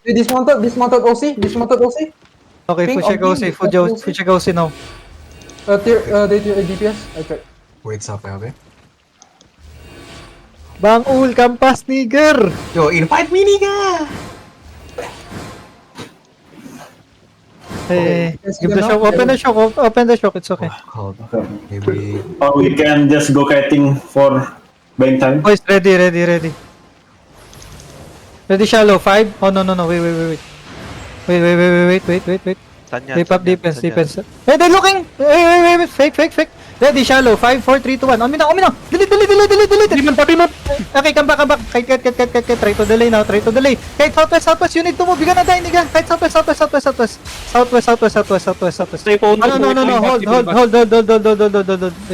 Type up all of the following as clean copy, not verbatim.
Dismounted OC. Okay, Ping, full check on OC, ping, full check OC now. They tier DPS. Okay. Wait, stop, okay? Bang ul, kampas, nigger! Yo, invite me, nigga! Hey, Yes, give the ganun, shock, open the shock, it's okay. Hold on. Maybe... Or we can just go kiting for buying time. Boys, ready. Ready shallow, 5? Oh, no, wait. Wait. Saan yan? Deep up, Saan yan? defense. Saan yan? Hey, they're looking! Wait, fake. Ready, shallow, 5, 4, 3, 2, 1. On me now. Delete. Okay, come back. Kite, try to delay now. Kite, southwest, you need to move. You gonna die, nigga. Kite, southwest. Southwest. No, hold.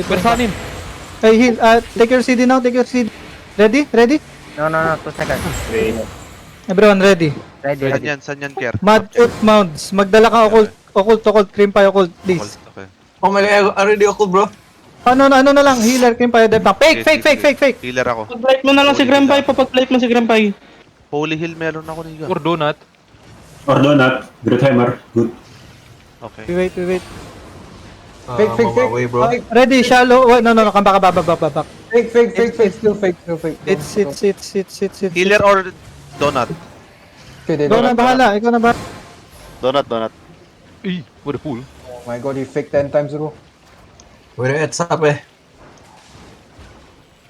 Where's Hanim? Hey, heal, take your CD now, Ready? No, 2 seconds. Everyone ready. Ready. Saan yan, Kier? Mad ut mounts. Magdala ka occult, cream pie occult, please. Okay. Oh my god, already occult, bro. Ano na lang, healer, cream pie, dead back. Fake. Healer ako. Pag-blight mo na lang si Grandpai, papag-blight mo si Grandpai. Holy Hill meron ako niga. Or donut. Or donut. Great hammer. Good. Okay. Wait. Fake. I'm on my way, bro. Ready, shallow. Wait, no, come back. Fake. Still fake. It's. Healer or donut? Okay, they Ikaw don't. na bahala, Donut. What a fool. Oh my god, he faked 10 times, bro. Wait, it's up, eh.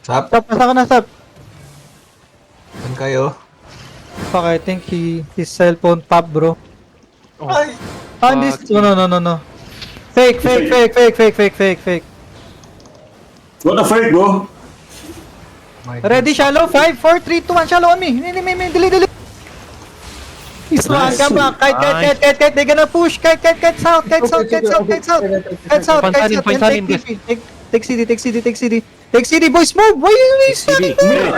Stop. Stop, nasa ka na, stop. Saan kayo? Fuck, I think his cellphone pop, bro. Ay! This. No. Fake. What a fake, bro. My Ready, shallow, 5, 4, 3, 2, 1, shallow on me. Delay. He's one, come back. Kite. They're gonna push. Kite south. Pansanin, guys. Take CD, boys, move. Why are you standing there?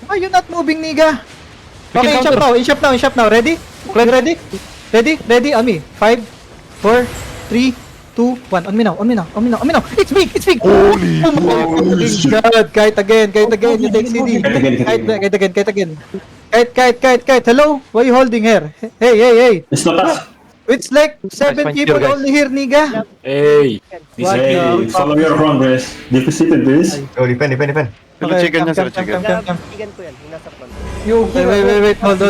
Why you not moving, nigga? We can Okay, in shop now. Ready? Ready? On me. 5, 4, 3, 2, 1. On me now. It's big. Holy God. Kite again. You take CD. Kite again. Kite. Hello? Why you holding here? Hey. It's not us. It's like 7 Nice people guys. only here, nigga. Hey. Hey, follow your front, guys. Deposited, please. Oh, defend. Chicken niya, sir, chicken. Come. Tigan ko yan, nasa front. You Wait. Hold.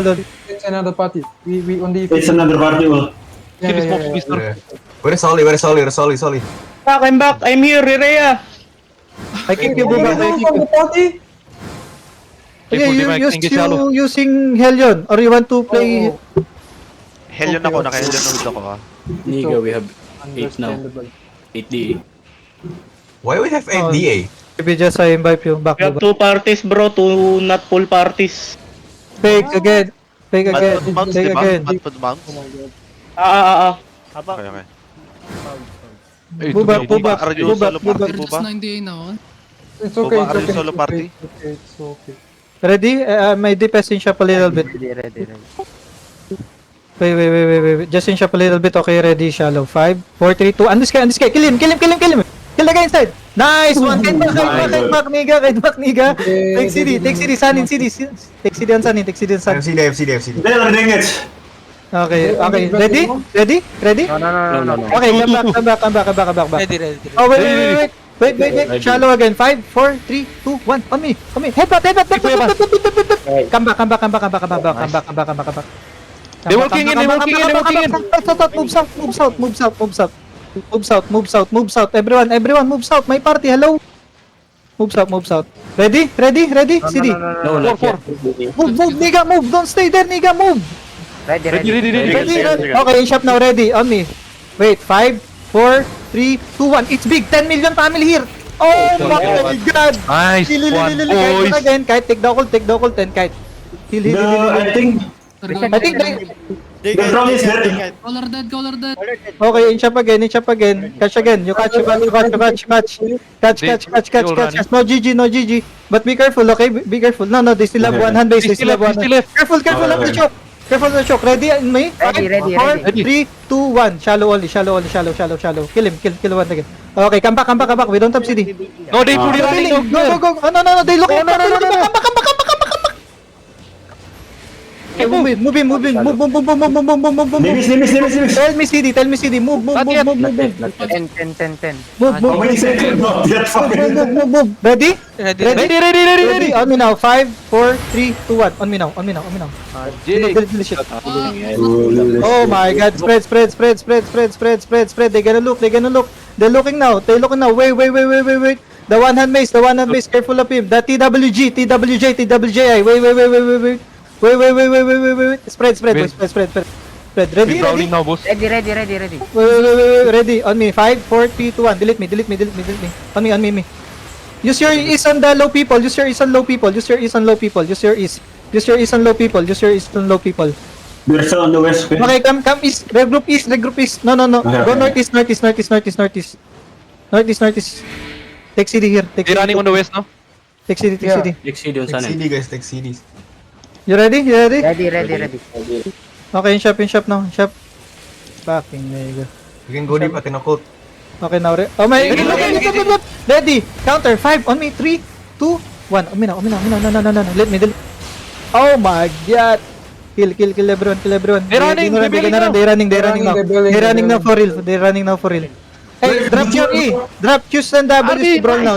It's another party. We only. It's another party, well. Keep his box, mister. Where is Solly? Back, I'm back. I'm here, Rerea. I keep you, Bubak. I keep you. Party? Yeah, you using Helion or you want to play? Helion ako, naka-Helion node ako ha. Niga, we have 8 now. Understandable. 8 DA. Why we have 8 DA? Maybe just I invite you back. We have 2 parties, bro. 2 not full parties. Fake again. Mad mounts, di ba? Mad mounts? Oh my god. Habang Okay. Bubak. Are you solo party, Buba? It's okay. Are you solo party? It's okay. Ready? May DPS in shop a little bit. ready. Wait. Just in shop a little bit. Okay, ready, shallow. 5, 4, 3, 2. And this guy. Kill him. Kill the guy inside. Nice one. Kite back, nigga. Take CD. Sanin, CD. Take CD on Sanin. I have CD. They are doing it. Okay. Ready? No. Okay, come back. Ready. Oh, wait. Shallow again. 5, 4, 3, 2, 1. On me. Headbutt. Come back. They walking in. Move south. Everyone move south. My party, hello. Move south. Ready? CD. No, not yet. Move, nigga, move. Don't stay there, nigga, move. Ready. Ready. Okay, in shop now, ready. On me. Wait, 5, 4, 3, 2, 1. It's big. 10 million family here. Oh my god. Nice one, boys. Kite again. Kite, take the ult, 10 kite. Heal. I think they... the front is dead. Color dead. Okay, in shop again. Catch again. You catch. Catch. No GG. But be careful, okay? Be careful. No, they still have one hand base. They still have one. Careful of the choke. Ready in me? Ready. 4, 3, 2, 1. Shallow only. Shallow. Kill him. Kill one again. Okay, come back. We don't have CD. No, they put it running. Go. No. They look. Come back. Okay, move in. Move. Nimis. Tell me CD. Move. Move. Not yet. 10. How many seconds? Not yet. Move. Ready? Ready. On me now. 5, 4, 3, 2, 1. On me now. Delete shit. Oh my god. Spread. They're gonna look. They're looking now. Wait. The one hand mace. Careful of him. The TWJI. Wait. Spread. Ready? Brawling now, boss. Ready. Wait. Ready. On me. 5, 4, 3, 2, 1. Delete me. On me. Use your ease on the low people. Use your ease on low people. Use your ease on low people. We're still on the west. Okay, come east. Regroup east. No. Okay, Go okay. northeast. Take CD here. They running on the west, no? Take CD. Take CD guys, take CDs. You ready? Ready. Okay, in shop now. Shop. Fucking nigga. You can go deep at occult. Okay, now oh my. Look. Ready. Counter. 5 on me. 3, 2, 1. On me now. No. Let me. Oh my god. Kill everyone. They're running, They're running now for real. Hey, drop your E. Drop Qs and Ws. Arby, You brawl now.